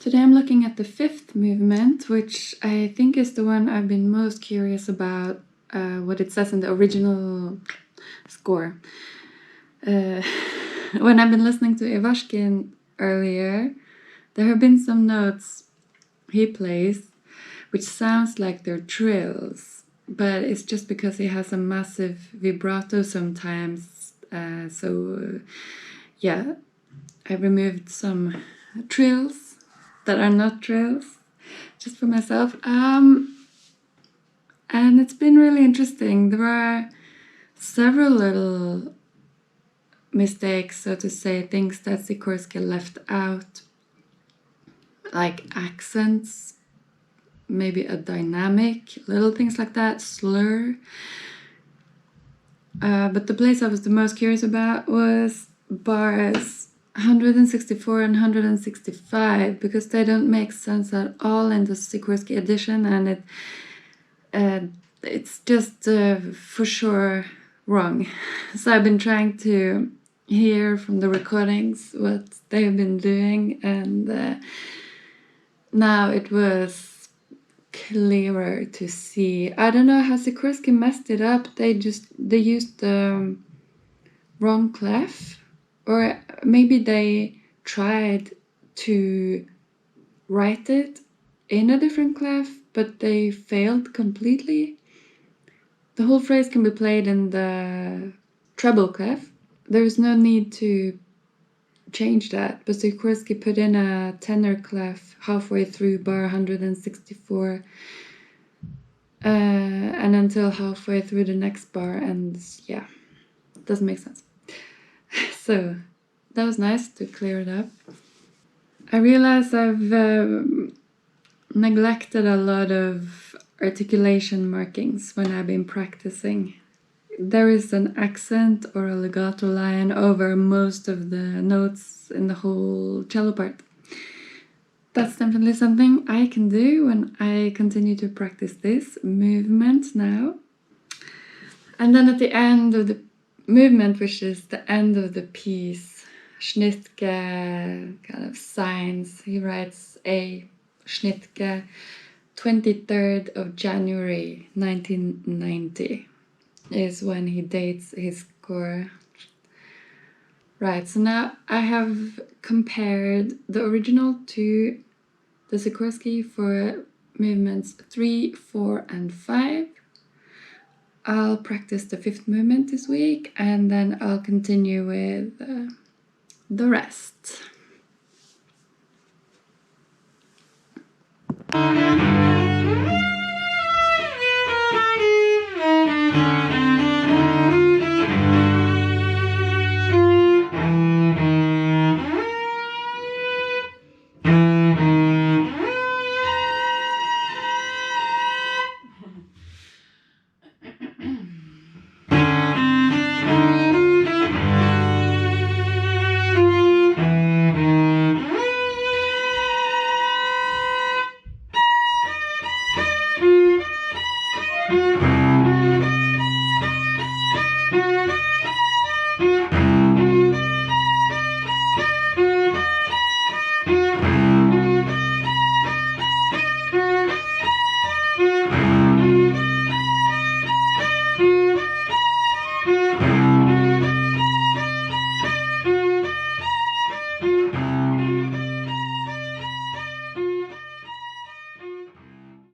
Today I'm looking at the fifth movement, which I think is the one I've been most curious about, what it says in the original score. When I've been listening to Ivashkin earlier, there have been some notes he plays which sounds like they're trills, but it's just because he has a massive vibrato sometimes. Yeah, I removed some trills that are not trills just for myself. And it's been really interesting. There are several little mistakes, so to say, things that Sikorsky left out, like accents, maybe a dynamic, little things like that, slur. But the place I was the most curious about was bars 164 and 165, because they don't make sense at all in the Sikorsky edition, and it's just for sure wrong. So I've been trying to hear from the recordings what they've been doing, and now it was clearer to see. I don't know how Sikorsky messed it up. They used the wrong clef, or maybe they tried to write it in a different clef, but they failed completely. The whole phrase can be played in the treble clef. There is no need to change that, but Sikorsky put in a tenor clef halfway through bar 164 and until halfway through the next bar, and yeah, it doesn't make sense. So that was nice to clear it up. I realize I've neglected a lot of articulation markings when I've been practicing. There is an accent or a legato line over most of the notes in the whole cello part. That's definitely something I can do when I continue to practice this movement now. And then at the end of the movement, which is the end of the piece, Schnittke kind of signs. He writes A. Schnittke, 23rd of January 1990 is when he dates his score. Right, so now I have compared the original to the Sikorsky for movements 3, 4, and 5. I'll practice the fifth movement this week, and then I'll continue with the rest.